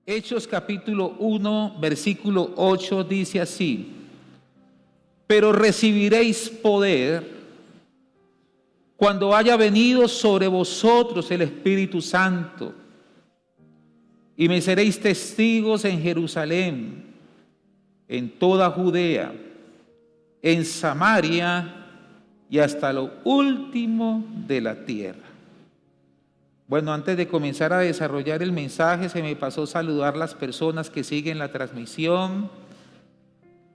Hechos capítulo 1, versículo 8 dice así: pero recibiréis poder cuando haya venido sobre vosotros el Espíritu Santo, y me seréis testigos en Jerusalén, en toda Judea, en Samaria y hasta lo último de la tierra. Bueno, antes de comenzar a desarrollar el mensaje, se me pasó saludar las personas que siguen la transmisión.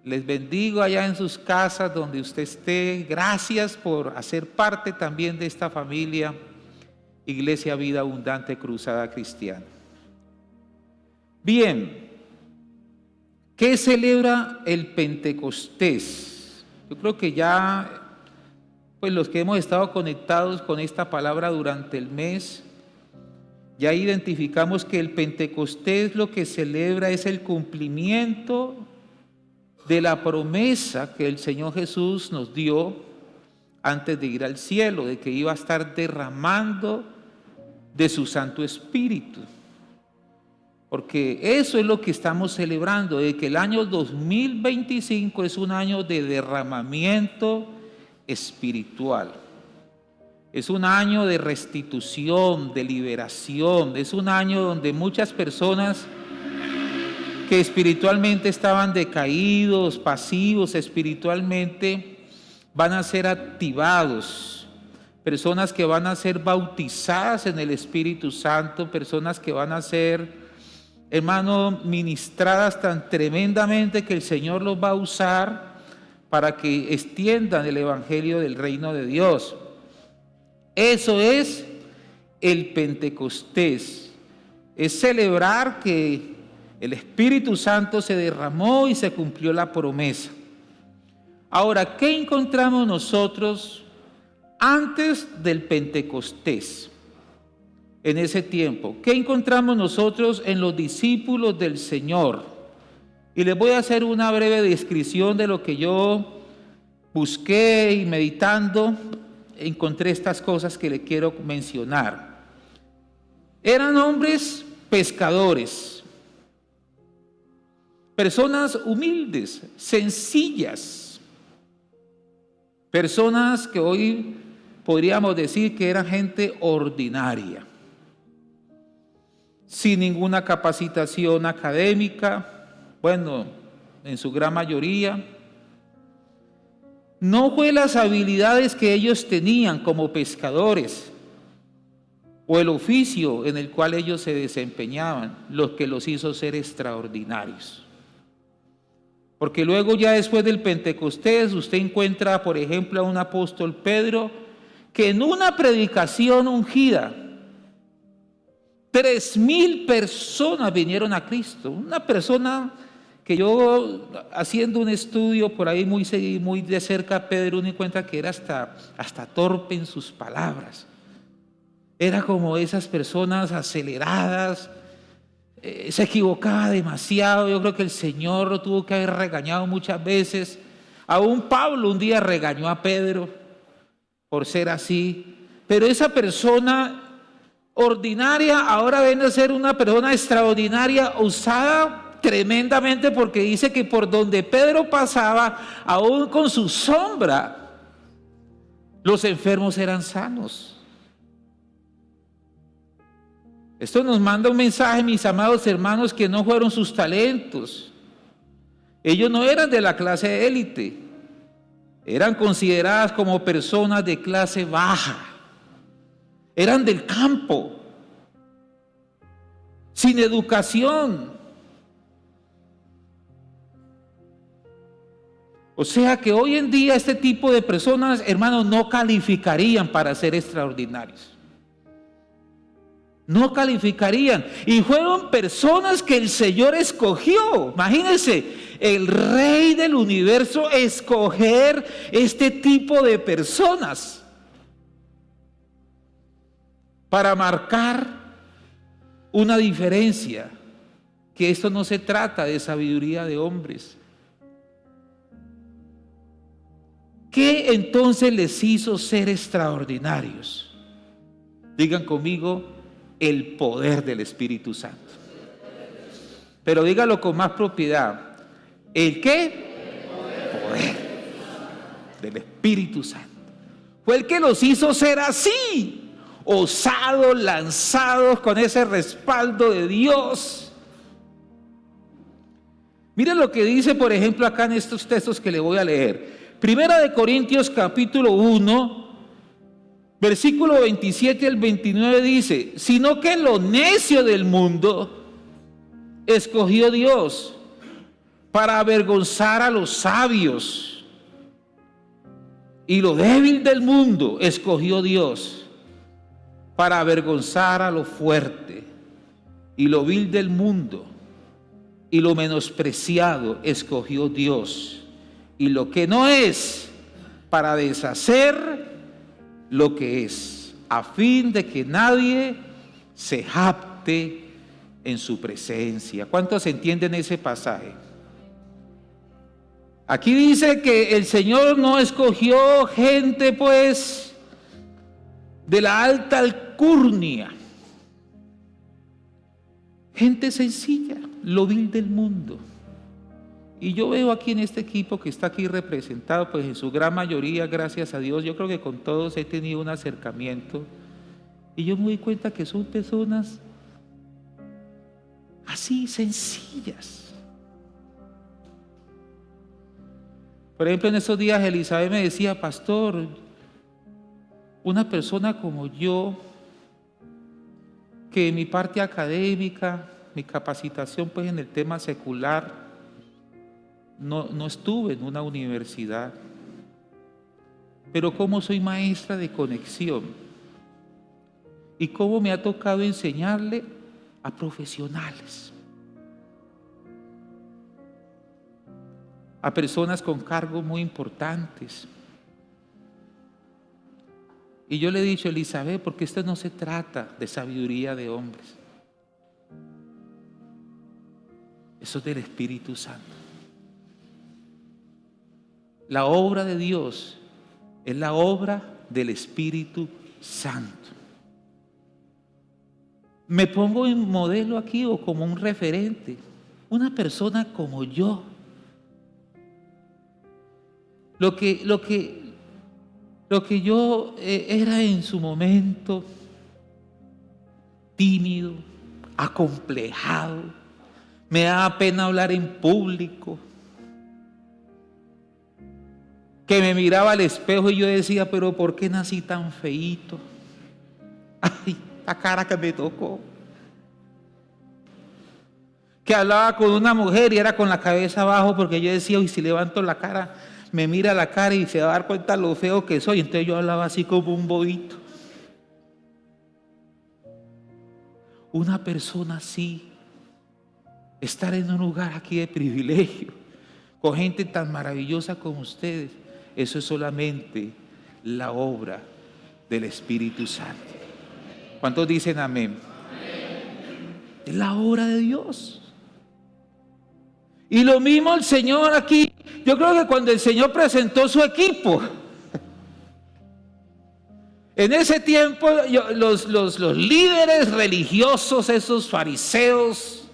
Les bendigo allá en sus casas donde usted esté. Gracias por hacer parte también de esta familia Iglesia Vida Abundante Cruzada Cristiana. Bien, ¿qué celebra el Pentecostés? Yo creo que ya, pues los que hemos estado conectados con esta palabra durante el mes, ya identificamos que el Pentecostés lo que celebra es el cumplimiento de la promesa que el Señor Jesús nos dio antes de ir al cielo, de que iba a estar derramando de su Santo Espíritu. Porque eso es lo que estamos celebrando, de que el año 2025 es un año de derramamiento espiritual. Es un año de restitución, de liberación. Es un año donde muchas personas que espiritualmente estaban decaídos, pasivos espiritualmente, van a ser activados. Personas que van a ser bautizadas en el Espíritu Santo, personas que van a ser, hermano, ministradas tan tremendamente que el Señor los va a usar para que extiendan el Evangelio del reino de Dios. Eso es el Pentecostés. Es celebrar que el Espíritu Santo se derramó y se cumplió la promesa. Ahora, ¿qué encontramos nosotros antes del Pentecostés? En ese tiempo, ¿qué encontramos nosotros en los discípulos del Señor? Y les voy a hacer una breve descripción de lo que yo busqué y meditando, encontré estas cosas que le quiero mencionar. Eran hombres pescadores, personas humildes, sencillas, personas que hoy podríamos decir que eran gente ordinaria, sin ninguna capacitación académica, bueno, en su gran mayoría. No fue las habilidades que ellos tenían como pescadores o el oficio en el cual ellos se desempeñaban lo que los hizo ser extraordinarios. Porque luego ya después del Pentecostés usted encuentra, por ejemplo, a un apóstol Pedro que en una predicación ungida 3,000 personas vinieron a Cristo. Una persona que yo, haciendo un estudio por ahí muy de cerca, Pedro, uno encuentra que era hasta torpe en sus palabras. Era como esas personas aceleradas, se equivocaba demasiado. Yo creo que el Señor lo tuvo que haber regañado muchas veces. Aún Pablo un día regañó a Pedro por ser así. Pero esa persona ordinaria ahora viene a ser una persona extraordinaria, usada tremendamente, porque dice que por donde Pedro pasaba, aún con su sombra, los enfermos eran sanos. Esto nos manda un mensaje, mis amados hermanos, que no fueron sus talentos. Ellos no eran de la clase élite, eran consideradas como personas de clase baja, eran del campo, sin educación. O sea que hoy en día este tipo de personas, hermanos, no calificarían para ser extraordinarios. No calificarían. Y fueron personas que el Señor escogió. Imagínense, el Rey del universo escoger este tipo de personas para marcar una diferencia. Que esto no se trata de sabiduría de hombres. ¿Qué entonces les hizo ser extraordinarios? Digan conmigo, el poder del Espíritu Santo. Pero dígalo con más propiedad. ¿El qué? Poder del Espíritu Santo. Fue el que los hizo ser así, osados, lanzados con ese respaldo de Dios. Miren lo que dice, por ejemplo, acá en estos textos que le voy a leer. Primera de Corintios capítulo 1, versículo 27 al 29 dice: sino que lo necio del mundo escogió Dios para avergonzar a los sabios, y lo débil del mundo escogió Dios para avergonzar a lo fuerte, y lo vil del mundo y lo menospreciado escogió Dios, y lo que no es, para deshacer lo que es, a fin de que nadie se jacte en su presencia. ¿Cuántos entienden ese pasaje? Aquí dice que el Señor no escogió gente pues de la alta alcurnia, gente sencilla, lo vil del mundo. Y yo veo aquí en este equipo que está aquí representado, pues en su gran mayoría, gracias a Dios, yo creo que con todos he tenido un acercamiento, y yo me doy cuenta que son personas así, sencillas. Por ejemplo, en esos días Elizabeth me decía: pastor, una persona como yo, que mi parte académica, mi capacitación pues en el tema secular, no estuve en una universidad, pero cómo soy maestra de conexión y cómo me ha tocado enseñarle a profesionales, a personas con cargos muy importantes. Y yo le he dicho: Elizabeth, porque esto no se trata de sabiduría de hombres, eso es del Espíritu Santo. La obra de Dios es la obra del Espíritu Santo. Me pongo en modelo aquí o como un referente, una persona como yo. Lo que yo era en su momento, tímido, acomplejado, me daba pena hablar en público, que me miraba al espejo y yo decía: pero ¿por qué nací tan feíto? Ay, la cara que me tocó. Que hablaba con una mujer y era con la cabeza abajo, porque yo decía: uy, si levanto la cara, me mira la cara y se va a dar cuenta lo feo que soy. Entonces yo hablaba así como un bobito. Una persona así, estar en un lugar aquí de privilegio, con gente tan maravillosa como ustedes, eso es solamente la obra del Espíritu Santo. ¿Cuántos dicen amén? Es la obra de Dios. Y lo mismo el Señor aquí. Yo creo que cuando el Señor presentó su equipo, en ese tiempo los líderes religiosos, esos fariseos,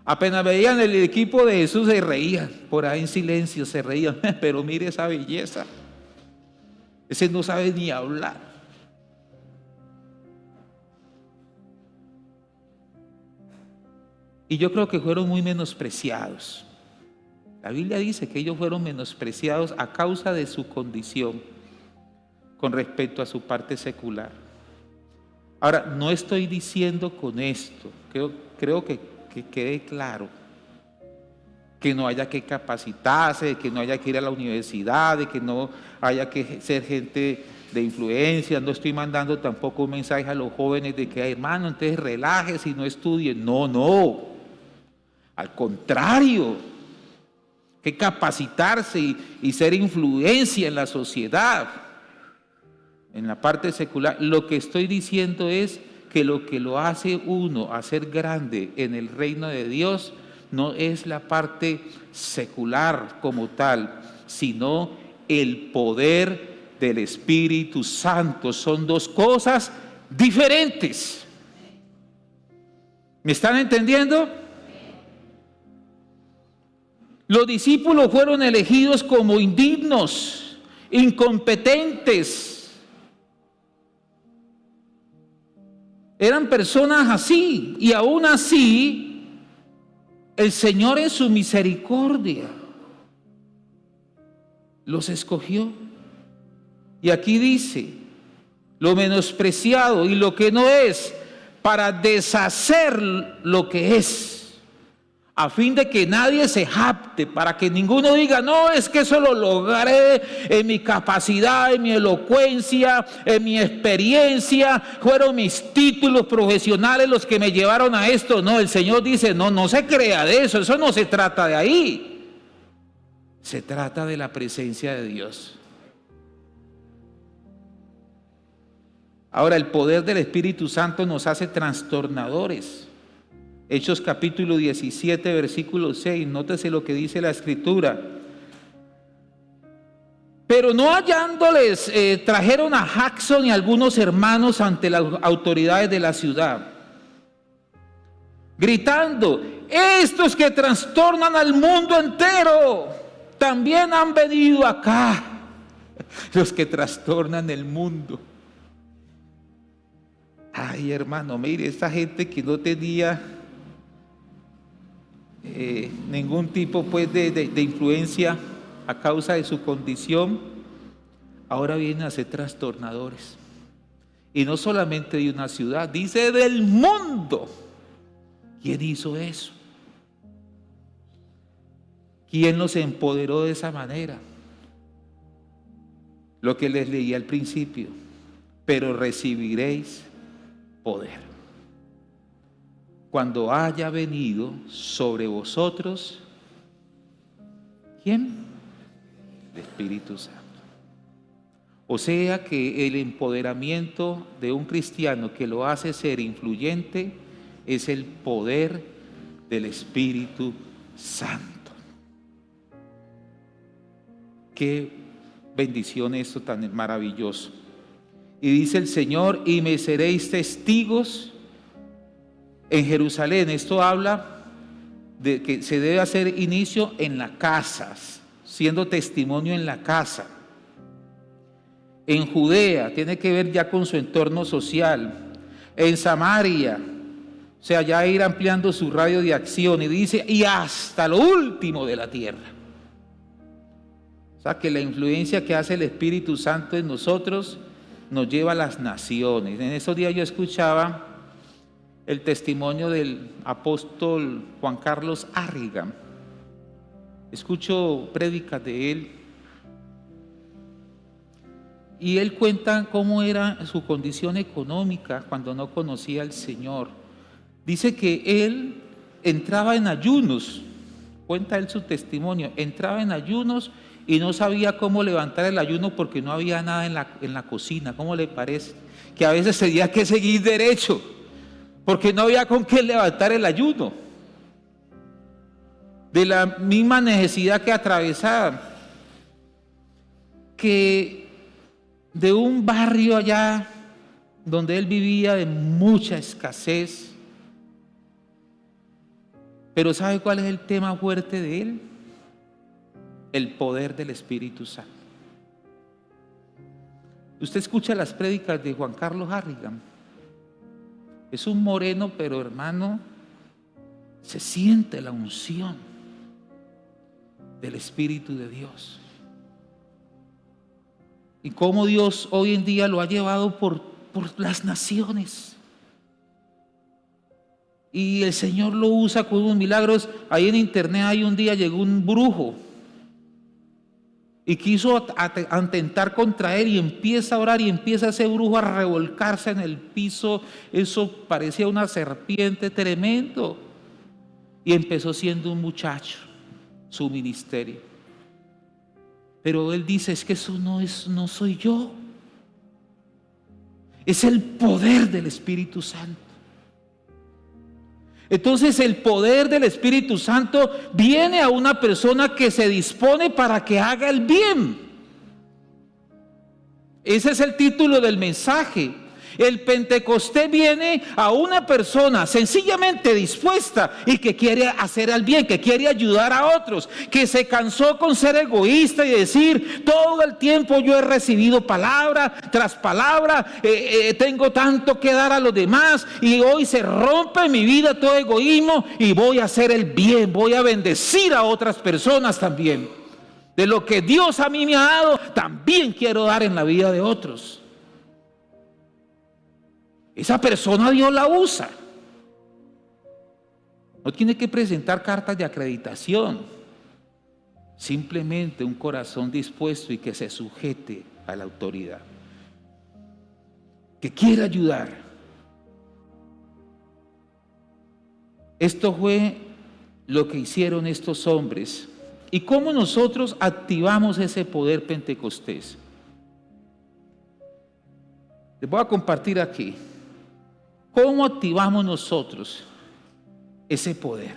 apenas veían el equipo de Jesús se reían, por ahí en silencio se reían. Pero mire esa belleza, ese no sabe ni hablar. Y yo creo que fueron muy menospreciados. La Biblia dice que ellos fueron menospreciados a causa de su condición con respecto a su parte secular. Ahora, no estoy diciendo con esto, creo que quede claro, que no haya que capacitarse, que no haya que ir a la universidad, de que no haya que ser gente de influencia. No estoy mandando tampoco un mensaje a los jóvenes de que: hermano, entonces relájese y no estudien. No. Al contrario, que capacitarse y ser influencia en la sociedad, en la parte secular. Lo que estoy diciendo es que lo que lo hace uno a ser grande en el reino de Dios no es la parte secular como tal, sino el poder del Espíritu Santo. Son dos cosas diferentes. ¿Me están entendiendo? Los discípulos fueron elegidos como indignos, incompetentes. Eran personas así, y aún así, el Señor en su misericordia los escogió. Y aquí dice, lo menospreciado y lo que no es, para deshacer lo que es, a fin de que nadie se jacte, para que ninguno diga, no, es que eso lo logré en mi capacidad, en mi elocuencia, en mi experiencia, fueron mis títulos profesionales los que me llevaron a esto. No, el Señor dice, no se crea de eso no se trata de ahí. Se trata de la presencia de Dios. Ahora, el poder del Espíritu Santo nos hace trastornadores. Hechos capítulo 17, versículo 6, nótese lo que dice la Escritura. Pero no hallándoles, trajeron a Jackson y algunos hermanos ante las autoridades de la ciudad, gritando, estos que trastornan al mundo entero, también han venido acá. Los que trastornan el mundo. Ay, hermano, mire, esta gente que no tenía ningún tipo pues de influencia a causa de su condición, ahora vienen a ser trastornadores. Y no solamente de una ciudad, dice del mundo. ¿Quién hizo eso? ¿Quién los empoderó de esa manera? Lo que les leí al principio, pero recibiréis poder cuando haya venido sobre vosotros, ¿quién? El Espíritu Santo. O sea que el empoderamiento de un cristiano que lo hace ser influyente es el poder del Espíritu Santo. Qué bendición esto tan maravilloso. Y dice el Señor, y me seréis testigos en Jerusalén. Esto habla de que se debe hacer inicio en las casas, siendo testimonio en la casa. En Judea, tiene que ver ya con su entorno social. En Samaria, o sea, ya ir ampliando su radio de acción. Y dice, y hasta lo último de la tierra. O sea, que la influencia que hace el Espíritu Santo en nosotros nos lleva a las naciones. En esos días yo escuchaba el testimonio del apóstol Juan Carlos Harrigan. Escucho prédicas de él y él cuenta cómo era su condición económica cuando no conocía al Señor. Dice que él entraba en ayunos, cuenta él su testimonio, entraba en ayunos y no sabía cómo levantar el ayuno porque no había nada en la cocina. ¿Cómo le parece? Que a veces tenía que seguir derecho porque no había con qué levantar el ayuno. De la misma necesidad que atravesaba. Que de un barrio allá donde él vivía de mucha escasez. Pero ¿sabe cuál es el tema fuerte de él? El poder del Espíritu Santo. Usted escucha las prédicas de Juan Carlos Harrigan. Es un moreno, pero hermano, se siente la unción del Espíritu de Dios. Y cómo Dios hoy en día lo ha llevado por las naciones. Y el Señor lo usa con unos milagros. Ahí en internet hay un día llegó un brujo y quiso atentar contra él y empieza a orar y empieza ese brujo a revolcarse en el piso. Eso parecía una serpiente, tremendo. Y empezó siendo un muchacho, su ministerio. Pero él dice, es que eso no soy yo. Es el poder del Espíritu Santo. Entonces el poder del Espíritu Santo viene a una persona que se dispone para que haga el bien. Ese es el título del mensaje. El Pentecostés viene a una persona sencillamente dispuesta y que quiere hacer el bien, que quiere ayudar a otros, que se cansó con ser egoísta y decir: todo el tiempo yo he recibido palabra tras palabra, tengo tanto que dar a los demás y hoy se rompe en mi vida todo egoísmo y voy a hacer el bien, voy a bendecir a otras personas también. De lo que Dios a mí me ha dado, también quiero dar en la vida de otros. Esa persona Dios la usa. No tiene que presentar cartas de acreditación. Simplemente un corazón dispuesto y que se sujete a la autoridad. Que quiera ayudar. Esto fue lo que hicieron estos hombres. ¿Y cómo nosotros activamos ese poder pentecostés? Les voy a compartir aquí. ¿Cómo activamos nosotros ese poder?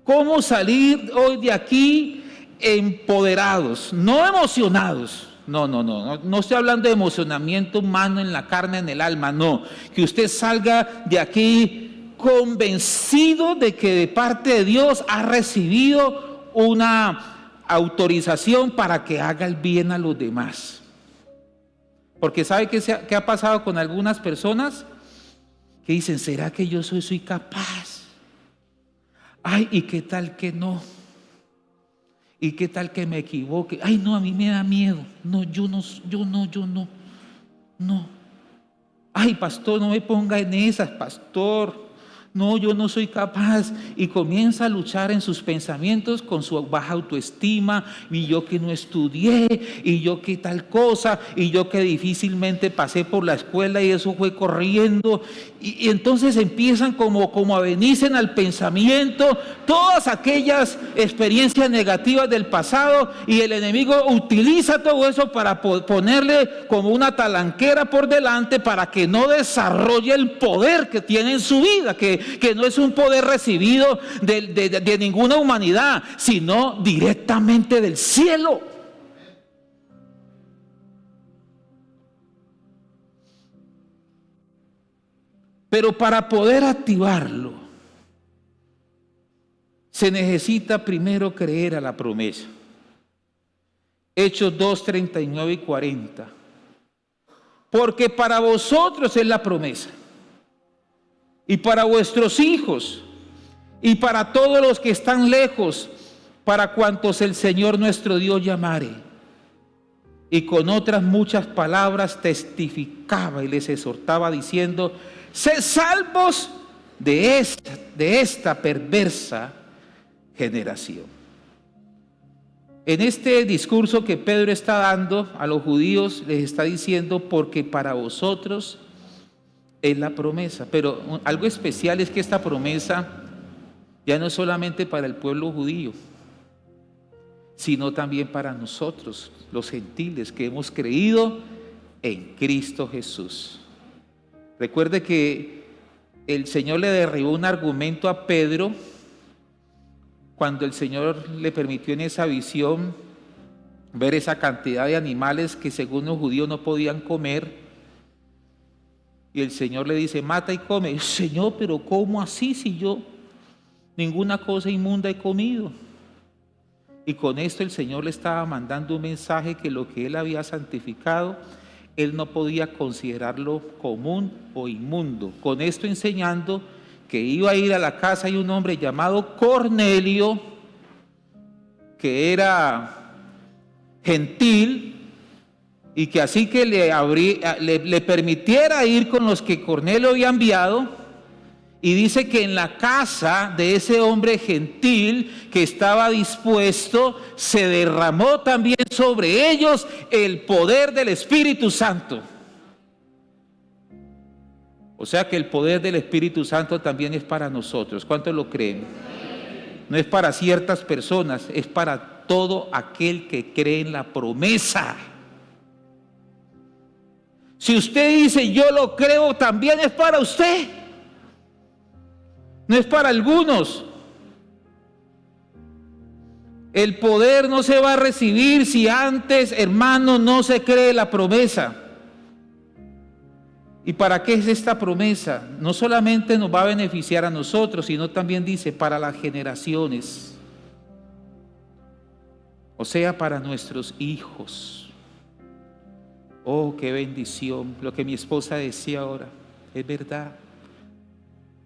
¿Cómo salir hoy de aquí empoderados, no emocionados? No estoy hablando de emocionamiento humano en la carne, en el alma, no. Que usted salga de aquí convencido de que de parte de Dios ha recibido una autorización para que haga el bien a los demás. Porque ¿sabe qué ha pasado con algunas personas? Que dicen: ¿será que yo soy capaz? Ay, ¿y qué tal que no? ¿Y qué tal que me equivoque? Ay, no, a mí me da miedo. No, yo no. Ay, pastor, no me ponga en esas, pastor. No, yo no soy capaz. Y comienza a luchar en sus pensamientos con su baja autoestima. Y yo que no estudié, y yo que tal cosa, y yo que difícilmente pasé por la escuela y eso fue corriendo. Y entonces empiezan como a venirse al pensamiento todas aquellas experiencias negativas del pasado, y el enemigo utiliza todo eso para ponerle como una talanquera por delante para que no desarrolle el poder que tiene en su vida, que no es un poder recibido de ninguna humanidad, sino directamente del cielo. Pero para poder activarlo, se necesita primero creer a la promesa. Hechos 2, 39 y 40. Porque para vosotros es la promesa, y para vuestros hijos, y para todos los que están lejos, para cuantos el Señor nuestro Dios llamare. Y con otras muchas palabras testificaba y les exhortaba diciendo: sed salvos de esta perversa generación. En este discurso que Pedro está dando a los judíos, les está diciendo: porque para vosotros es la promesa. Pero algo especial es que esta promesa ya no es solamente para el pueblo judío, sino también para nosotros, los gentiles, que hemos creído en Cristo Jesús. Recuerde que el Señor le derribó un argumento a Pedro cuando el Señor le permitió en esa visión ver esa cantidad de animales que según los judíos no podían comer. Y el Señor le dice: mata y come. Señor, pero ¿cómo así si yo ninguna cosa inmunda he comido? Y con esto el Señor le estaba mandando un mensaje que lo que él había santificado, él no podía considerarlo común o inmundo. Con esto enseñando que iba a ir a la casa de un hombre llamado Cornelio, que era gentil, y que así que le permitiera ir con los que Cornelio había enviado. Y dice que en la casa de ese hombre gentil que estaba dispuesto, se derramó también sobre ellos el poder del Espíritu Santo. O sea que el poder del Espíritu Santo también es para nosotros. ¿Cuántos lo creen? No es para ciertas personas, es para todo aquel que cree en la promesa. Si usted dice yo lo creo, también es para usted. No es para algunos. El poder no se va a recibir si antes, hermano, no se cree la promesa. ¿Y para qué es esta promesa? No solamente nos va a beneficiar a nosotros, sino también dice para las generaciones. O sea, para nuestros hijos. Oh, qué bendición. Lo que mi esposa decía ahora, es verdad.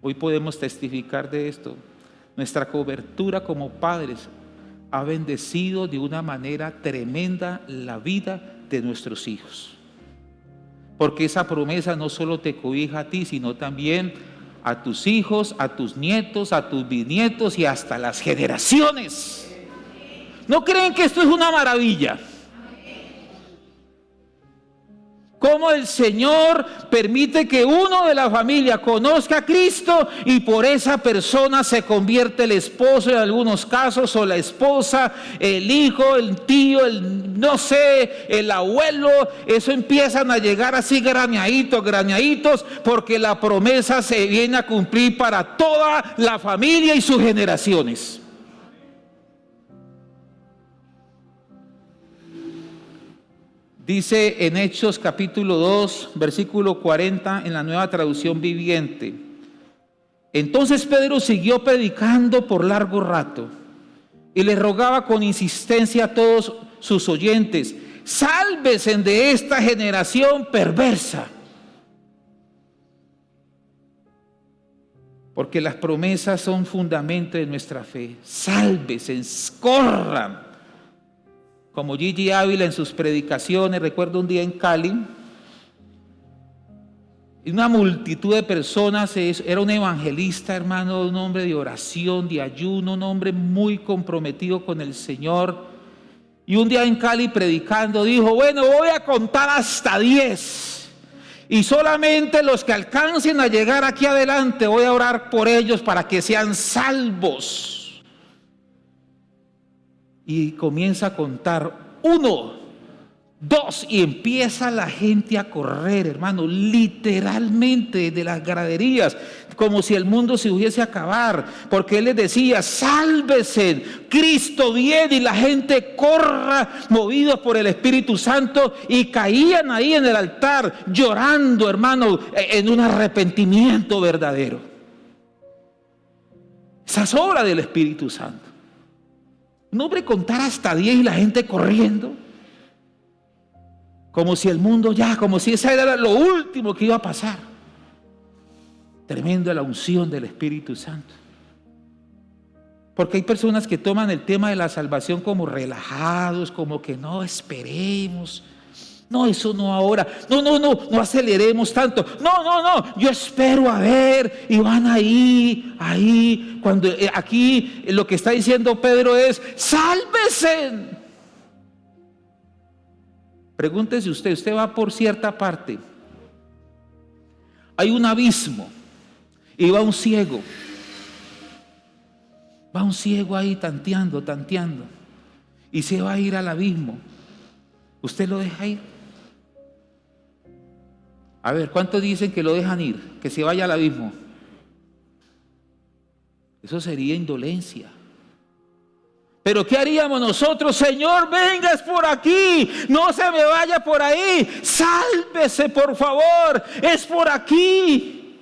Hoy podemos testificar de esto. Nuestra cobertura como padres ha bendecido de una manera tremenda la vida de nuestros hijos. Porque esa promesa no solo te cobija a ti, sino también a tus hijos, a tus nietos, a tus bisnietos y hasta las generaciones. ¿No creen que esto es una maravilla? Cómo el Señor permite que uno de la familia conozca a Cristo y por esa persona se convierte el esposo en algunos casos, o la esposa, el hijo, el tío, no sé, el abuelo. Eso empiezan a llegar así graneaditos, porque la promesa se viene a cumplir para toda la familia y sus generaciones. Dice en Hechos capítulo 2, versículo 40 en la Nueva Traducción Viviente. Entonces Pedro siguió predicando por largo rato y le rogaba con insistencia a todos sus oyentes: sálvense de esta generación perversa. Porque las promesas son fundamento de nuestra fe. Sálvense, corran. Como Gigi Ávila en sus predicaciones, recuerdo un día en Cali, y una multitud de personas, era un evangelista, hermano, un hombre de oración, de ayuno, un hombre muy comprometido con el Señor. Y un día en Cali predicando dijo: bueno, voy a contar hasta 10. Y solamente los que alcancen a llegar aquí adelante voy a orar por ellos para que sean salvos. Y comienza a contar 1, 2 y empieza la gente a correr, hermano, literalmente de las graderías, como si el mundo se hubiese a acabar, porque él les decía: sálvese, Cristo viene, y la gente corra, movidos por el Espíritu Santo, y caían ahí en el altar llorando, hermano, en un arrepentimiento verdadero. Esa es obra del Espíritu Santo. Un hombre contar hasta 10 y la gente corriendo, como si el mundo ya, como si esa era lo último que iba a pasar. Tremenda la unción del Espíritu Santo. Porque hay personas que toman el tema de la salvación como relajados, como que no esperemos. No, eso no ahora. No aceleremos tanto. No, yo espero a ver. Y van ahí. Cuando aquí lo que está diciendo Pedro es: sálvese. Pregúntese usted va por cierta parte. Hay un abismo y va un ciego. Va un ciego ahí tanteando. Y se va a ir al abismo. ¿Usted lo deja ir? A ver, ¿cuántos dicen que lo dejan ir? Que se vaya al abismo. Eso sería indolencia. Pero ¿qué haríamos nosotros? Señor, venga, es por aquí. No se me vaya por ahí. Sálvese, por favor. Es por aquí.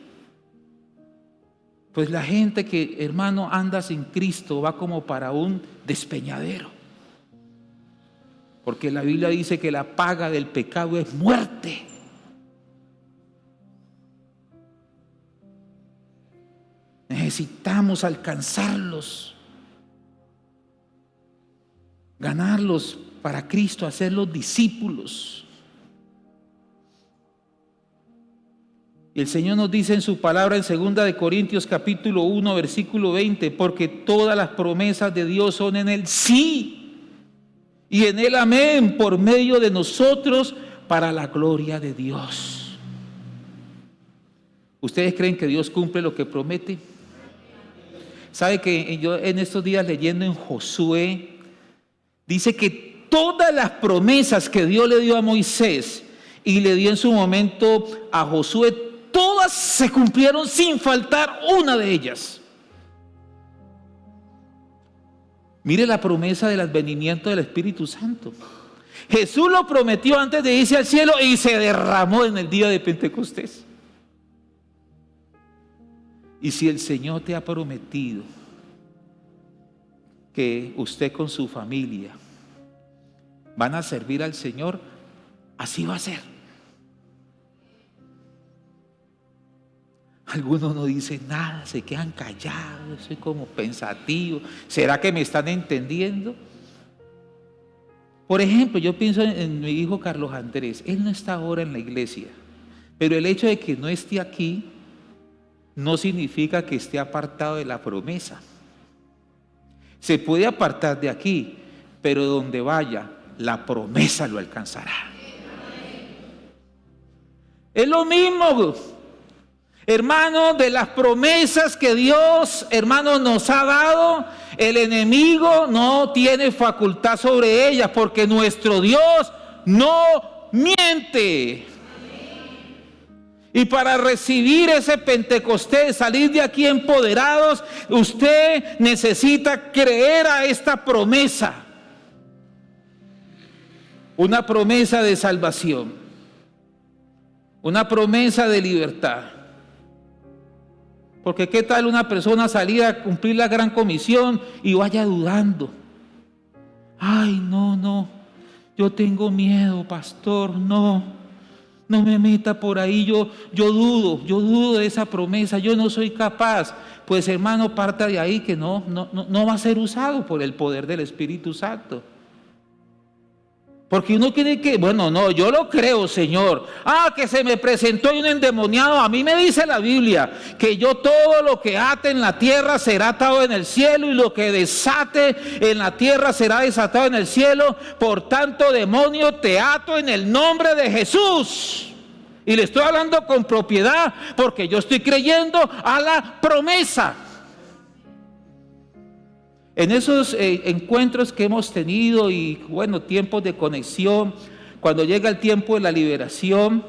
Pues la gente que, hermano, anda sin Cristo va como para un despeñadero. Porque la Biblia dice que la paga del pecado es muerte. Necesitamos alcanzarlos, ganarlos para Cristo, hacerlos discípulos. Y el Señor nos dice en su palabra en 2 Corintios capítulo 1 versículo 20: porque todas las promesas de Dios son en el sí y en el amén, por medio de nosotros, para la gloria de Dios. ¿Ustedes creen que Dios cumple lo que promete? ¿Sabe que yo en estos días leyendo en Josué, dice que todas las promesas que Dios le dio a Moisés y le dio en su momento a Josué, todas se cumplieron sin faltar una de ellas? Mire la promesa del advenimiento del Espíritu Santo. Jesús lo prometió antes de irse al cielo y se derramó en el día de Pentecostés. Y si el Señor te ha prometido que usted con su familia van a servir al Señor, así va a ser. Algunos no dicen nada, se quedan callados, soy como pensativo. ¿Será que me están entendiendo? Por ejemplo, yo pienso en mi hijo Carlos Andrés. Él no está ahora en la iglesia, pero el hecho de que no esté aquí no significa que esté apartado de la promesa. Se puede apartar de aquí, pero donde vaya, la promesa lo alcanzará. Es lo mismo, hermano, de las promesas que Dios, hermano, nos ha dado. El enemigo no tiene facultad sobre ellas, porque nuestro Dios no miente. Y para recibir ese Pentecostés, salir de aquí empoderados, usted necesita creer a esta promesa. Una promesa de salvación, una promesa de libertad. Porque qué tal una persona salir a cumplir la gran comisión y vaya dudando. Ay, no, yo tengo miedo, pastor, no me meta por ahí, yo dudo de esa promesa, yo no soy capaz. Pues hermano, parta de ahí que no va a ser usado por el poder del Espíritu Santo. Porque uno tiene que, yo lo creo, Señor. Que se me presentó un endemoniado. A mí me dice la Biblia que yo todo lo que ate en la tierra será atado en el cielo, y lo que desate en la tierra será desatado en el cielo. Por tanto, demonio, te ato en el nombre de Jesús. Y le estoy hablando con propiedad, porque yo estoy creyendo a la promesa. En esos encuentros que hemos tenido y tiempos de conexión, cuando llega el tiempo de la liberación,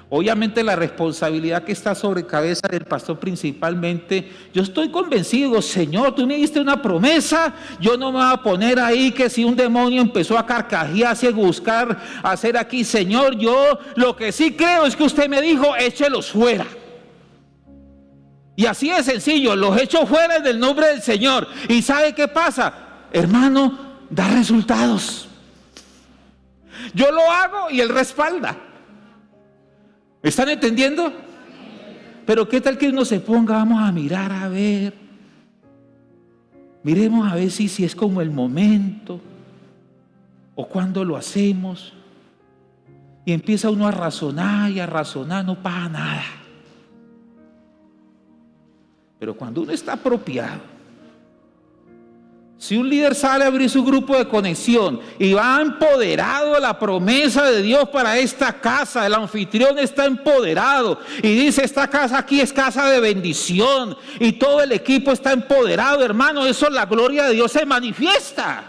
obviamente la responsabilidad que está sobre cabeza del pastor principalmente, yo estoy convencido, Señor, tú me diste una promesa, yo no me voy a poner ahí que si un demonio empezó a carcajearse, a buscar, a hacer aquí, Señor, yo lo que sí creo es que usted me dijo, échelos fuera. Y así de sencillo, los echo fuera en el nombre del Señor. ¿Y sabe qué pasa? Hermano, da resultados. Yo lo hago y Él respalda. ¿Me están entendiendo? Pero qué tal que uno se ponga, vamos a mirar a ver. Miremos a ver si es como el momento o cuando lo hacemos. Y empieza uno a razonar y a razonar, no pasa nada. Pero cuando uno está apropiado, si un líder sale a abrir su grupo de conexión y va empoderado de la promesa de Dios para esta casa, el anfitrión está empoderado y dice, esta casa aquí es casa de bendición, y todo el equipo está empoderado, hermano, eso, la gloria de Dios se manifiesta.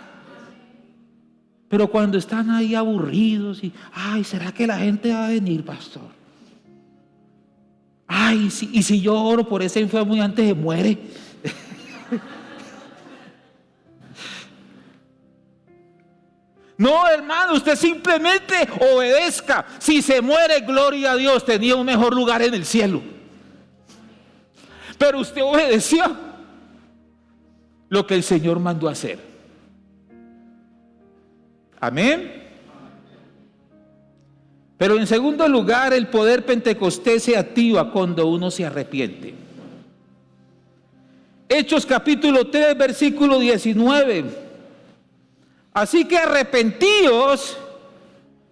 Pero cuando están ahí aburridos y, ¿será que la gente va a venir, pastor? Y si yo oro por ese enfermo y antes se muere. No, hermano, usted simplemente obedezca. Si se muere, gloria a Dios, tenía un mejor lugar en el cielo. Pero usted obedeció lo que el Señor mandó hacer. Amén. Pero en segundo lugar, el poder pentecostés se activa cuando uno se arrepiente. Hechos capítulo 3, versículo 19. Así que arrepentíos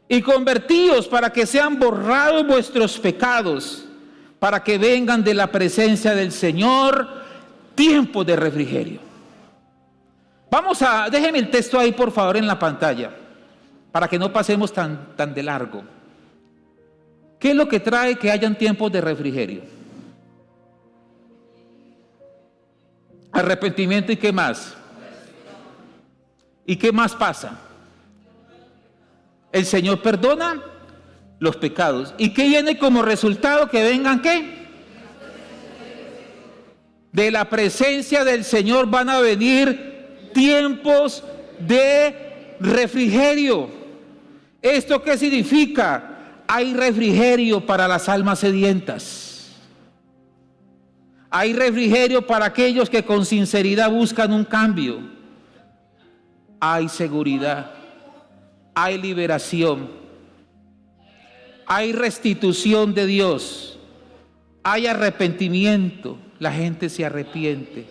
y convertíos para que sean borrados vuestros pecados, para que vengan de la presencia del Señor tiempos de refrigerio. Déjeme el texto ahí por favor en la pantalla, para que no pasemos tan de largo. ¿Qué es lo que trae que hayan tiempos de refrigerio? Arrepentimiento, ¿y qué más? ¿Y qué más pasa? El Señor perdona los pecados. ¿Y qué viene como resultado? Que vengan, ¿qué? De la presencia del Señor van a venir tiempos de refrigerio. ¿Esto qué significa? Hay refrigerio para las almas sedientas. Hay refrigerio para aquellos que con sinceridad buscan un cambio. Hay seguridad, hay liberación, hay restitución de Dios, hay arrepentimiento. La gente se arrepiente.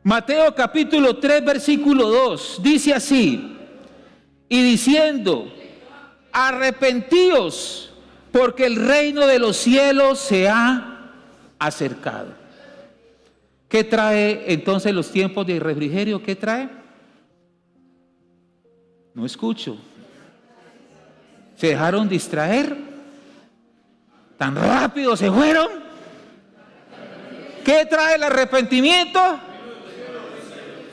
Mateo capítulo 3, versículo 2, dice así: y diciendo, arrepentíos, porque el reino de los cielos se ha acercado. ¿Qué trae entonces los tiempos de refrigerio? ¿Qué trae? No escucho. ¿Se dejaron distraer? ¿Tan rápido se fueron? ¿Qué trae el arrepentimiento?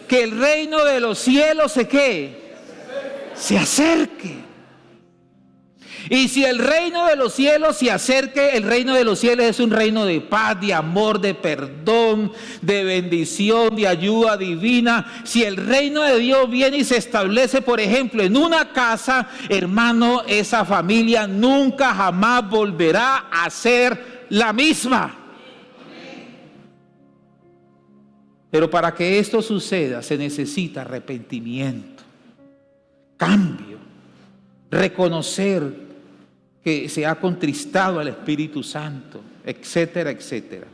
Que el reino de los cielos se ¿qué? Se acerque. Y si el reino de los cielos se acerque, el reino de los cielos es un reino de paz, de amor, de perdón, de bendición, de ayuda divina. Si el reino de Dios viene y se establece, por ejemplo, en una casa, hermano, esa familia nunca jamás volverá a ser la misma. Pero para que esto suceda se necesita arrepentimiento, cambio, reconocer que se ha contristado al Espíritu Santo, etcétera, etcétera.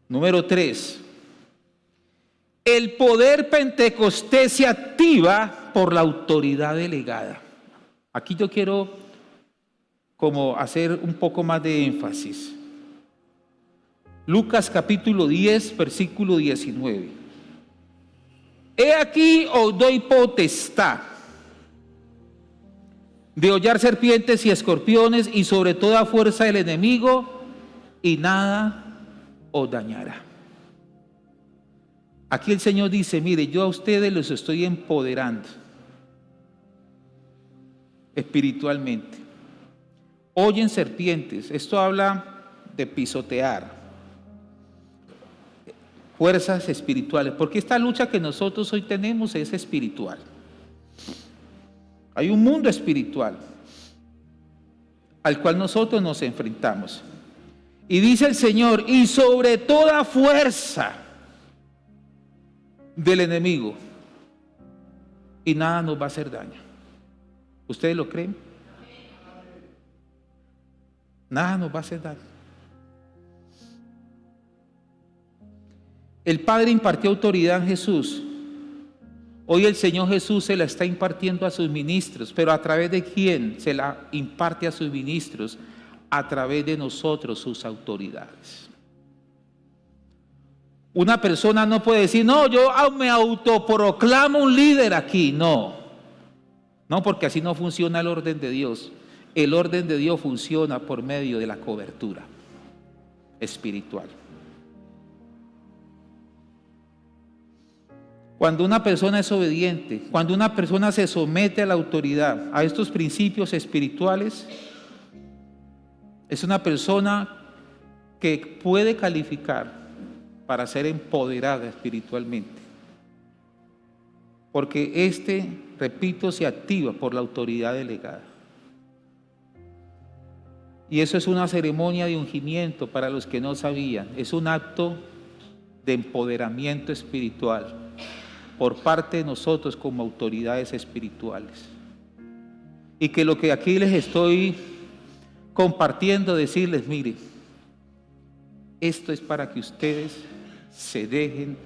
Número 3. El poder pentecostés se activa por la autoridad delegada. Aquí yo quiero como hacer un poco más de énfasis. Lucas capítulo 10, versículo 19. He aquí os doy potestad de hollar serpientes y escorpiones y sobre toda fuerza del enemigo, y nada os dañará. Aquí el Señor dice, mire, yo a ustedes los estoy empoderando espiritualmente. Oyen serpientes. Esto habla de pisotear. Fuerzas espirituales. Porque esta lucha que nosotros hoy tenemos es espiritual. Hay un mundo espiritual al cual nosotros nos enfrentamos. Y dice el Señor, y sobre toda fuerza del enemigo, y nada nos va a hacer daño. ¿Ustedes lo creen? Nada nos va a hacer daño. El Padre impartió autoridad en Jesús. Hoy el Señor Jesús se la está impartiendo a sus ministros, pero ¿a través de quién se la imparte a sus ministros? A través de nosotros, sus autoridades. Una persona no puede decir, no, yo me autoproclamo un líder aquí. No, porque así no funciona el orden de Dios. El orden de Dios funciona por medio de la cobertura espiritual. Cuando una persona es obediente, cuando una persona se somete a la autoridad, a estos principios espirituales, es una persona que puede calificar para ser empoderada espiritualmente. Porque repito, se activa por la autoridad delegada. Y eso es una ceremonia de ungimiento para los que no sabían. Es un acto de empoderamiento espiritual por parte de nosotros como autoridades espirituales. Y que lo que aquí les estoy compartiendo, decirles, mire, esto es para que ustedes se dejen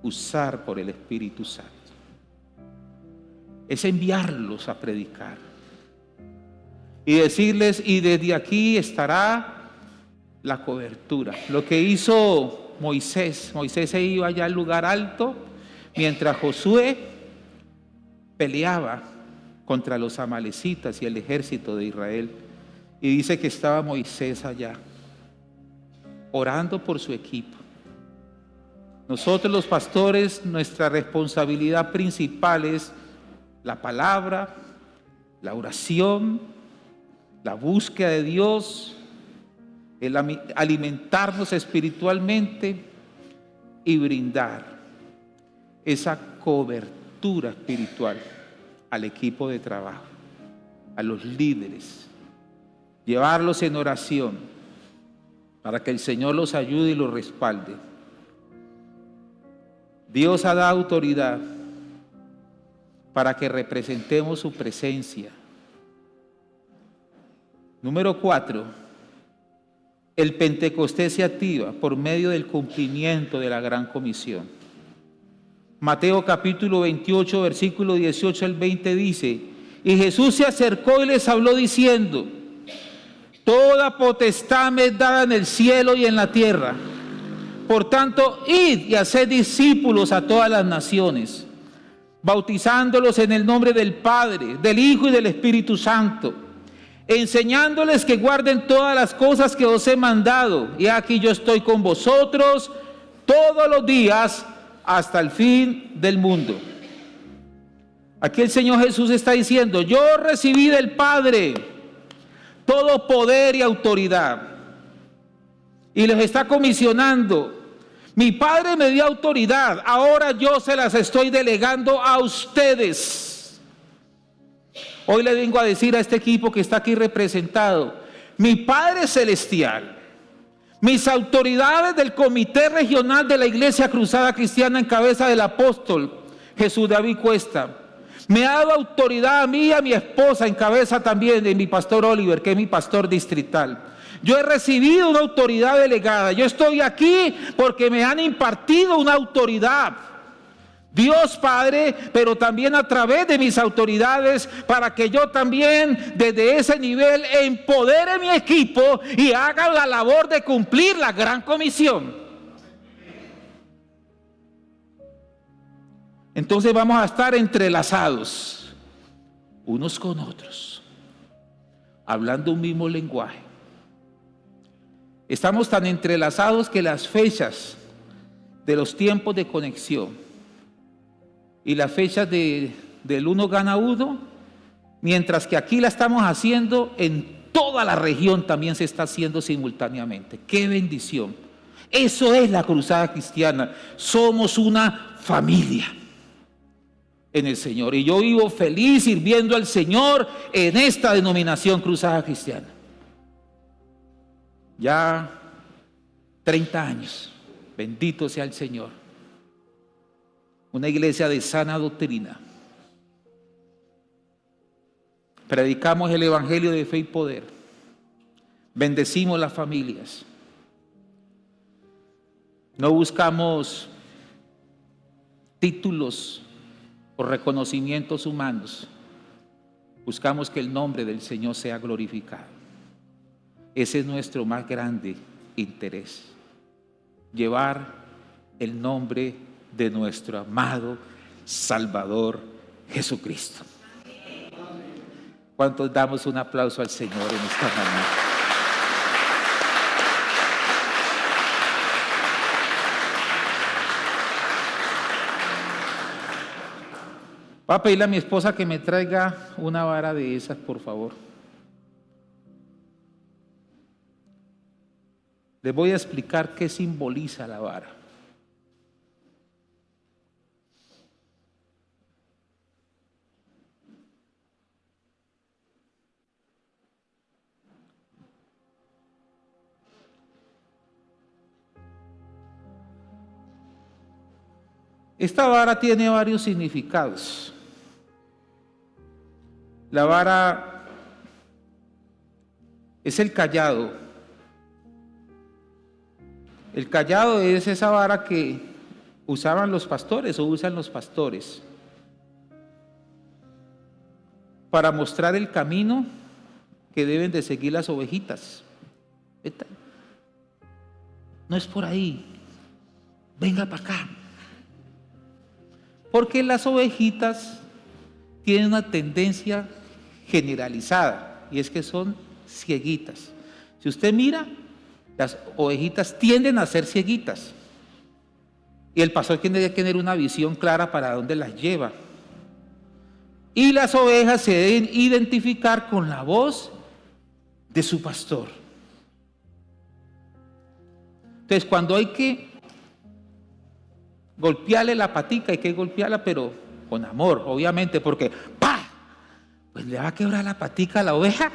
usar por el Espíritu Santo. Es enviarlos a predicar. Y decirles, y desde aquí estará la cobertura. Lo que hizo Moisés se iba allá al lugar alto, mientras Josué peleaba contra los amalecitas y el ejército de Israel. Y dice que estaba Moisés allá, orando por su equipo. Nosotros los pastores, nuestra responsabilidad principal es la palabra, la oración, la búsqueda de Dios, el alimentarnos espiritualmente y brindar esa cobertura espiritual al equipo de trabajo, a los líderes, llevarlos en oración, para que el Señor los ayude y los respalde. Dios ha dado autoridad para que representemos su presencia. Número 4, el Pentecostés se activa por medio del cumplimiento de la Gran Comisión. Mateo capítulo 28, versículo 18 al 20 dice: y Jesús se acercó y les habló diciendo: toda potestad me es dada en el cielo y en la tierra. Por tanto, id y haced discípulos a todas las naciones, bautizándolos en el nombre del Padre, del Hijo y del Espíritu Santo, enseñándoles que guarden todas las cosas que os he mandado. Y aquí yo estoy con vosotros todos los días hasta el fin del mundo. Aquí el Señor Jesús está diciendo: yo recibí del Padre todo poder y autoridad, y les está comisionando. Mi Padre me dio autoridad, ahora yo se las estoy delegando a ustedes. Hoy le vengo a decir a este equipo que está aquí representado: mi Padre Celestial, mis autoridades del Comité Regional de la Iglesia Cruzada Cristiana en cabeza del apóstol Jesús David Cuesta, me ha dado autoridad a mí y a mi esposa en cabeza también de mi pastor Oliver, que es mi pastor distrital. Yo he recibido una autoridad delegada. Yo estoy aquí porque me han impartido una autoridad. Dios Padre, pero también a través de mis autoridades, para que yo también desde ese nivel empodere a mi equipo y haga la labor de cumplir la gran comisión. Entonces vamos a estar entrelazados unos con otros, hablando un mismo lenguaje. Estamos tan entrelazados que las fechas de los tiempos de conexión y las fechas del uno gana uno, mientras que aquí la estamos haciendo, en toda la región también se está haciendo simultáneamente. ¡Qué bendición! Eso es la Cruzada Cristiana. Somos una familia en el Señor, y yo vivo feliz sirviendo al Señor en esta denominación Cruzada Cristiana. Ya 30 años, bendito sea el Señor. Una iglesia de sana doctrina. Predicamos el evangelio de fe y poder. Bendecimos las familias. No buscamos títulos o reconocimientos humanos. Buscamos que el nombre del Señor sea glorificado. Ese es nuestro más grande interés. Llevar el nombre de nuestro amado Salvador Jesucristo. ¿Cuántos damos un aplauso al Señor en esta mañana? Voy a pedirle a mi esposa que me traiga una vara de esas, por favor. Les voy a explicar qué simboliza la vara. Esta vara tiene varios significados. La vara es el cayado. El cayado es esa vara que usaban los pastores o usan los pastores para mostrar el camino que deben de seguir las ovejitas. No es por ahí, venga para acá. Porque las ovejitas tienen una tendencia generalizada, y es que son cieguitas. Si usted mira, las ovejitas tienden a ser cieguitas, y el pastor tiene que tener una visión clara para dónde las lleva. Y las ovejas se deben identificar con la voz de su pastor. Entonces, cuando hay que golpearle la patica, hay que golpearla, pero con amor, obviamente, porque ¡pah! Pues le va a quebrar la patica a la oveja.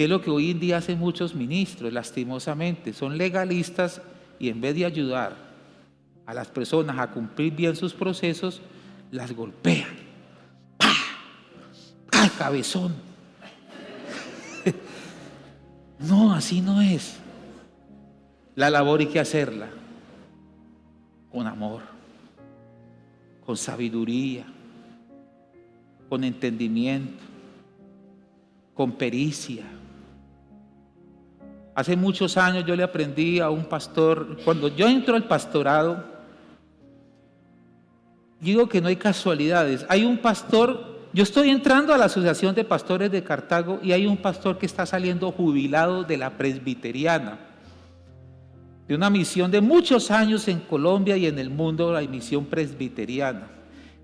que es lo que hoy en día hacen muchos ministros, lastimosamente. Son legalistas y en vez de ayudar a las personas a cumplir bien sus procesos, las golpean. ¡Pah! ¡Ay, cabezón! No, así no es. La labor hay que hacerla con amor, con sabiduría, con entendimiento, con pericia. Hace muchos años yo le aprendí a un pastor, cuando yo entro al pastorado, digo que no hay casualidades. Hay un pastor, yo estoy entrando a la Asociación de Pastores de Cartago y hay un pastor que está saliendo jubilado de la presbiteriana, de una misión de muchos años en Colombia y en el mundo, la misión presbiteriana.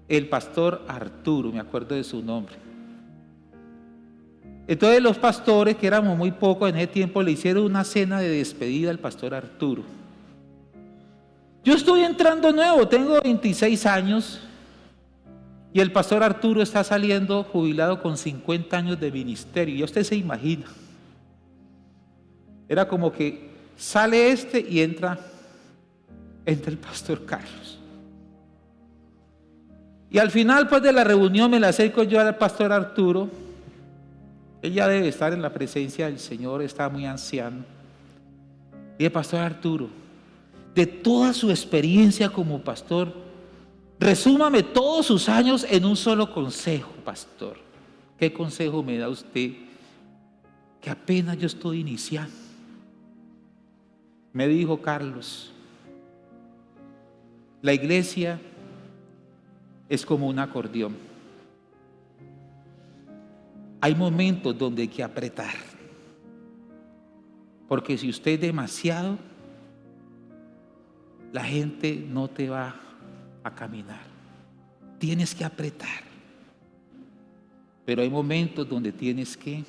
El pastor Arturo, me acuerdo de su nombre. Entonces los pastores, que éramos muy pocos en ese tiempo, le hicieron una cena de despedida al pastor Arturo. Yo estoy entrando nuevo, tengo 26 años y el pastor Arturo está saliendo jubilado con 50 años de ministerio. Y usted se imagina. Era como que sale este y entra el pastor Carlos. Y al final pues de la reunión me la acerco yo al pastor Arturo. Él ya debe estar en la presencia del Señor, está muy anciano. Y el pastor Arturo, de toda su experiencia como pastor, resúmame todos sus años en un solo consejo, pastor. ¿Qué consejo me da usted? Que apenas yo estoy iniciando. Me dijo: Carlos, la iglesia es como un acordeón. Hay momentos donde hay que apretar, porque si usted es demasiado, la gente no te va a caminar. Tienes que apretar, pero hay momentos donde tienes que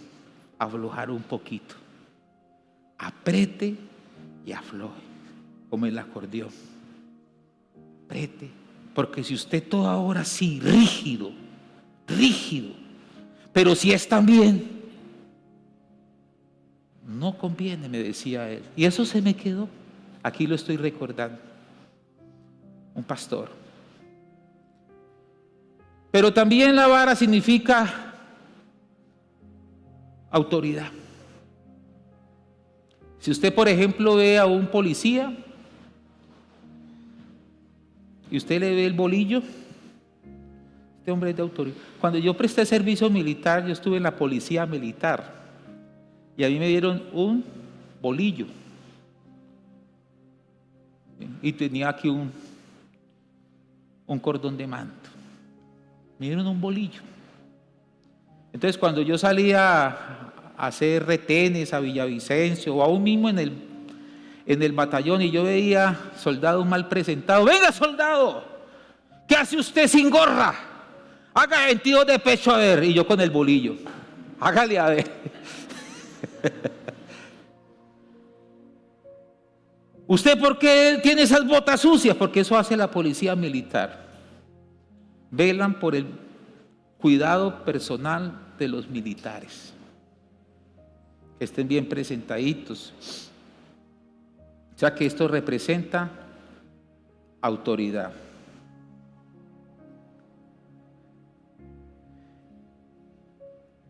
aflojar un poquito. Apriete y afloje, como el acordeón. Apriete, porque si usted toda hora así, rígido, pero si es también, no conviene, me decía él. Y eso se me quedó. Aquí lo estoy recordando. Un pastor. Pero también la vara significa autoridad. Si usted, por ejemplo, ve a un policía y usted le ve el bolillo, este hombre es de autoridad. Cuando yo presté servicio militar, yo estuve en la policía militar y a mí me dieron un bolillo y tenía aquí un cordón de manto. Me dieron un bolillo. Entonces cuando yo salía a hacer retenes a Villavicencio o aún mismo en el batallón y yo veía soldados mal presentados: venga, soldado, ¿qué hace usted sin gorra? Haga 22 de pecho a ver. Y yo con el bolillo: hágale a ver. ¿Usted por qué tiene esas botas sucias? Porque eso hace la policía militar. Velan por el cuidado personal de los militares, que estén bien presentaditos. O sea que esto representa autoridad.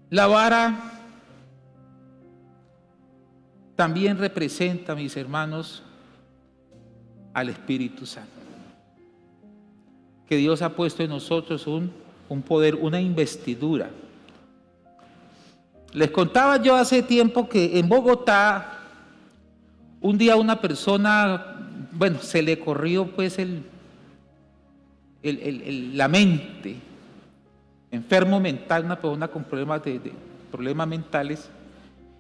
La vara también representa, mis hermanos, al Espíritu Santo, que Dios ha puesto en nosotros un poder, una investidura. Les contaba yo hace tiempo que en Bogotá, un día una persona, se le corrió pues la mente, enfermo mental, una persona con problemas mentales,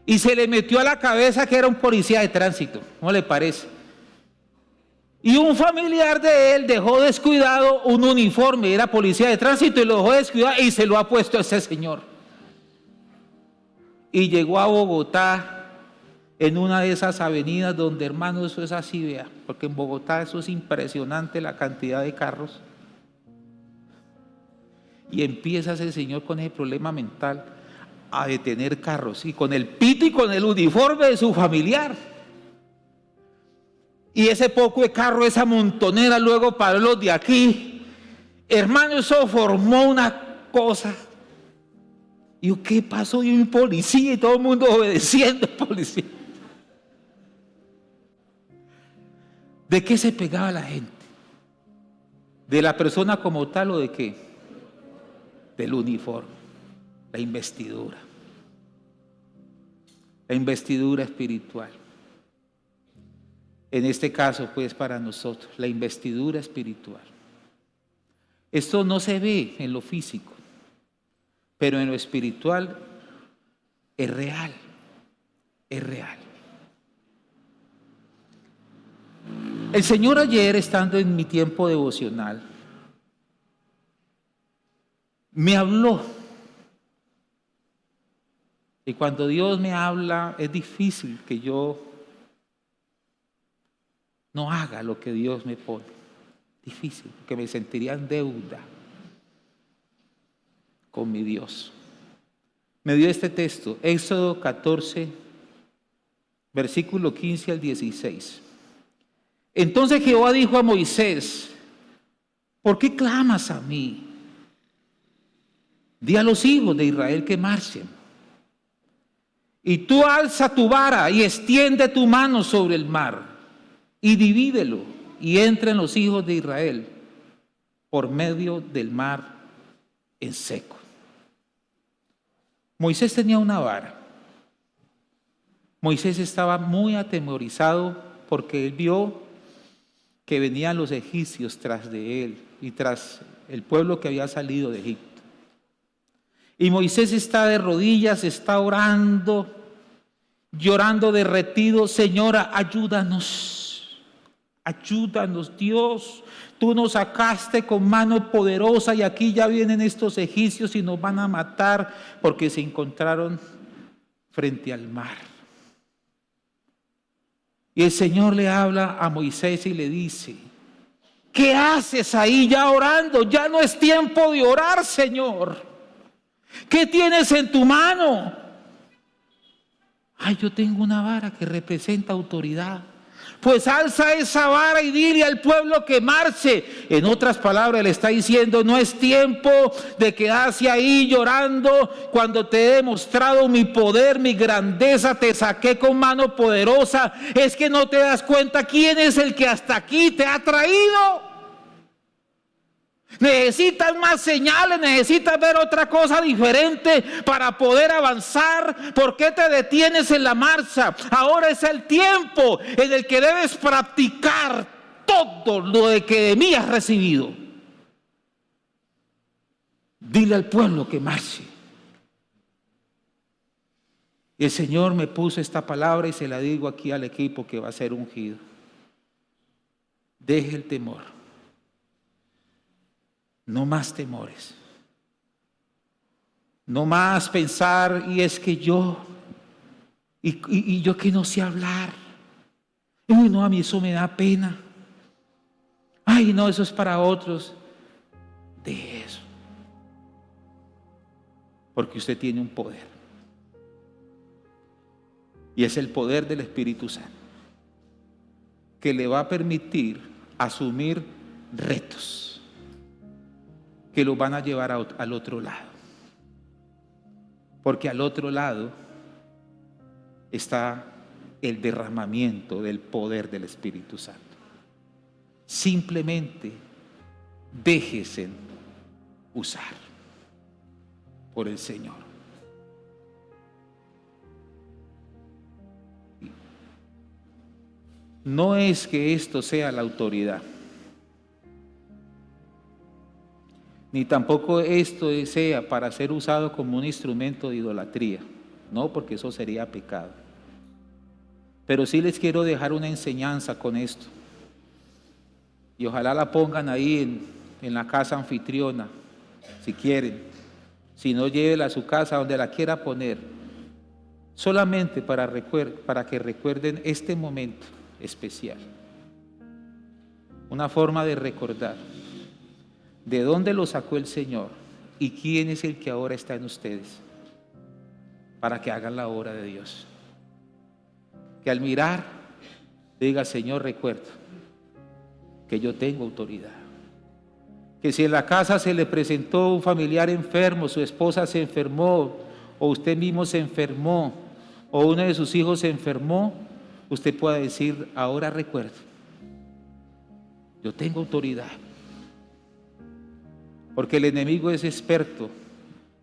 y se le metió a la cabeza que era un policía de tránsito. ¿Cómo le parece? Y un familiar de él dejó descuidado un uniforme, era policía de tránsito, y lo dejó descuidado y se lo ha puesto a ese señor. Y llegó a Bogotá en una de esas avenidas donde, hermano, eso es así, vea, porque en Bogotá eso es impresionante, la cantidad de carros. Y empieza ese señor con ese problema mental a detener carros, y con el pito y con el uniforme de su familiar. Y ese poco de carro, esa montonera, luego paró los de aquí. Hermano, eso formó una cosa. Y yo, ¿qué pasó? Y un policía y todo el mundo obedeciendo al policía. ¿De qué se pegaba la gente? ¿De la persona como tal o de qué? Del uniforme, la investidura. La investidura espiritual. En este caso, pues, para nosotros, la investidura espiritual. Esto no se ve en lo físico, pero en lo espiritual es real, es real. El Señor ayer, estando en mi tiempo devocional, me habló. Y cuando Dios me habla, es difícil que yo no haga lo que Dios me pone. Difícil, porque me sentiría en deuda con mi Dios. Me dio este texto, Éxodo 14, versículo 15 al 16. Entonces Jehová dijo a Moisés: ¿por qué clamas a mí? Di a los hijos de Israel que marchen. Y tú alza tu vara y extiende tu mano sobre el mar y divídelo, y entren los hijos de Israel por medio del mar en seco. Moisés tenía una vara. Moisés estaba muy atemorizado porque él vio que venían los egipcios tras de él y tras el pueblo que había salido de Egipto. Y Moisés está de rodillas, está orando, llorando derretido: Señora, ayúdanos, ayúdanos, Dios. Tú nos sacaste con mano poderosa y aquí ya vienen estos egipcios y nos van a matar, porque se encontraron frente al mar. Y el Señor le habla a Moisés y le dice: ¿qué haces ahí ya orando? Ya no es tiempo de orar, Señor. ¿Qué tienes en tu mano? Ay, yo tengo una vara que representa autoridad. Pues alza esa vara y dile al pueblo que marche. En otras palabras, le está diciendo: no es tiempo de quedarse ahí llorando cuando te he demostrado mi poder, mi grandeza, te saqué con mano poderosa. Es que no te das cuenta quién es el que hasta aquí te ha traído. Necesitas más señales, necesitas ver otra cosa diferente para poder avanzar. ¿Por qué te detienes en la marcha? Ahora es el tiempo en el que debes practicar todo lo de que de mí has recibido. Dile al pueblo que marche. Y el Señor me puso esta palabra y se la digo aquí al equipo que va a ser ungido. Deje el temor. No más temores. No más pensar: y es que yo, y yo que no sé hablar. Uy, no, a mí eso me da pena. Ay, no, eso es para otros. De eso. Porque usted tiene un poder. Y es el poder del Espíritu Santo, que le va a permitir asumir retos que los van a llevar al otro lado. Porque al otro lado está el derramamiento del poder del Espíritu Santo. Simplemente déjese usar por el Señor. No es que esto sea la autoridad, ni tampoco esto sea para ser usado como un instrumento de idolatría. No, porque eso sería pecado. Pero sí les quiero dejar una enseñanza con esto. Y ojalá la pongan ahí en la casa anfitriona, si quieren. Si no, llévela a su casa, donde la quiera poner. Solamente para que recuerden este momento especial. Una forma de recordar de dónde lo sacó el Señor y quién es el que ahora está en ustedes. para que hagan la obra de Dios. Que al mirar diga: Señor, recuerdo que yo tengo autoridad. Que si en la casa se le presentó un familiar enfermo, su esposa se enfermó, o usted mismo se enfermó, o uno de sus hijos se enfermó, usted pueda decir: ahora recuerdo, yo tengo autoridad. Porque el enemigo es experto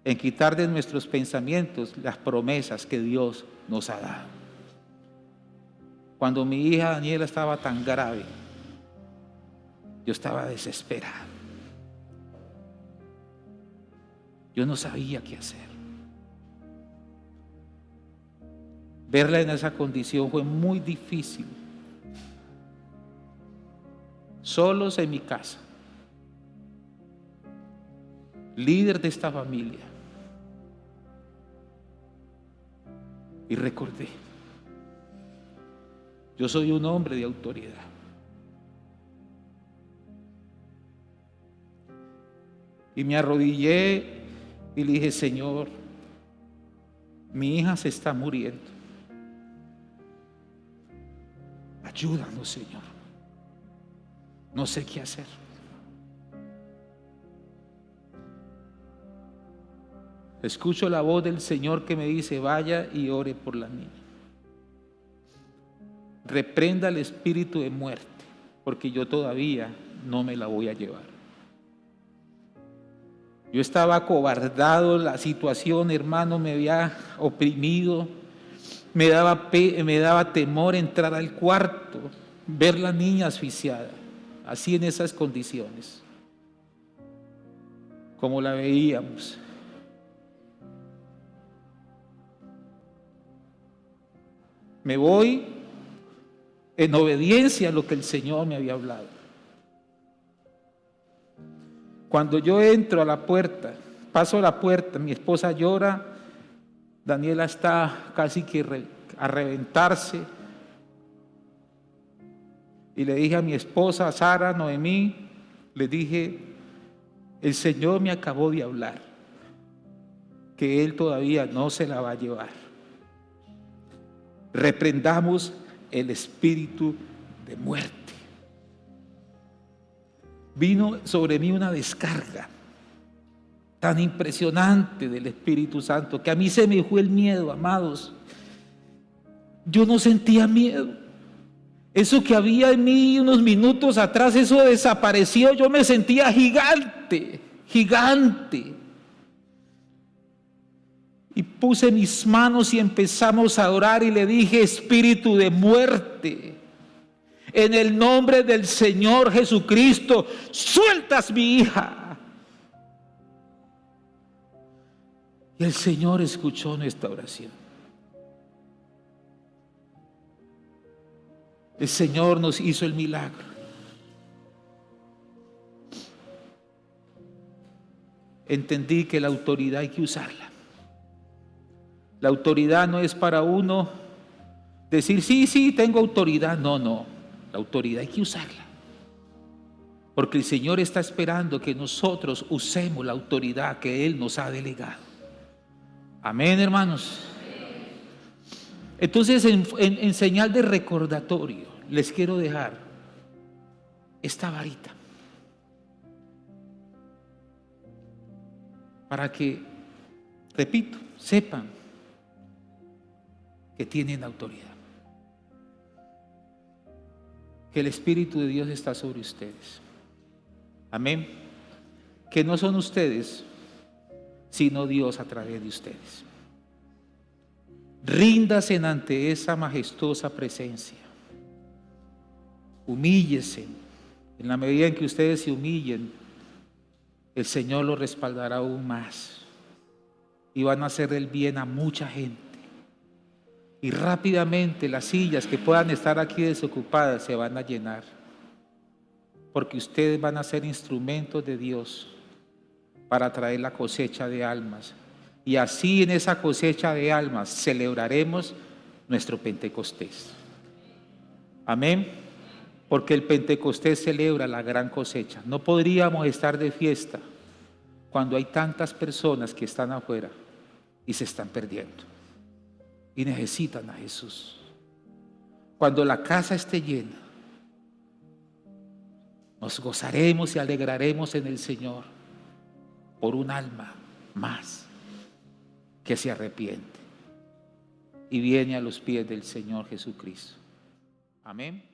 en quitar de nuestros pensamientos las promesas que Dios nos ha dado. Cuando mi hija Daniela estaba tan grave, yo estaba desesperado. Yo no sabía qué hacer. Verla en esa condición fue muy difícil. Solos en mi casa, líder de esta familia. Y recordé: yo soy un hombre de autoridad. Y me arrodillé y le dije: Señor, mi hija se está muriendo. Ayúdanos, Señor. No sé qué hacer. Escucho la voz del Señor que me dice: vaya y ore por la niña. Reprenda el espíritu de muerte, porque yo todavía no me la voy a llevar. Yo estaba acobardado, la situación, hermano, me había oprimido, me daba temor entrar al cuarto, ver la niña asfixiada, así en esas condiciones, como la veíamos. Me voy en obediencia a lo que el Señor me había hablado. Cuando yo entro a la puerta, paso a la puerta, mi esposa llora, Daniela está casi que a reventarse. Y le dije a mi esposa, Sara, Noemí, le dije: el Señor me acabó de hablar, que Él todavía no se la va a llevar. Reprendamos el espíritu de muerte. Vino sobre mí una descarga tan impresionante del Espíritu Santo que a mí se me fue el miedo, amados. Yo no sentía miedo. Eso que había en mí unos minutos atrás, eso desapareció. Yo me sentía gigante, gigante. Y puse mis manos y empezamos a orar y le dije: espíritu de muerte, en el nombre del Señor Jesucristo, sueltas mi hija. Y el Señor escuchó nuestra oración. El Señor nos hizo el milagro. Entendí que la autoridad hay que usarla. La autoridad no es para uno decir: sí, tengo autoridad. No. La autoridad hay que usarla. Porque el Señor está esperando que nosotros usemos la autoridad que Él nos ha delegado. Amén, hermanos. Entonces, en señal de recordatorio, les quiero dejar esta varita para que, repito, sepan que tienen autoridad, que el Espíritu de Dios está sobre ustedes. Amén. Que no son ustedes, sino Dios a través de ustedes. Ríndanse ante esa majestuosa presencia. Humíllese. En la medida en que ustedes se humillen, el Señor los respaldará aún más. Y van a hacer el bien a mucha gente. Y rápidamente las sillas que puedan estar aquí desocupadas se van a llenar. Porque ustedes van a ser instrumentos de Dios para traer la cosecha de almas. Y así en esa cosecha de almas celebraremos nuestro Pentecostés. Amén. Porque el Pentecostés celebra la gran cosecha. No podríamos estar de fiesta cuando hay tantas personas que están afuera y se están perdiendo. y necesitan a Jesús. Cuando la casa esté llena, nos gozaremos y alegraremos en el Señor por un alma más que se arrepiente y viene a los pies del Señor Jesucristo. Amén.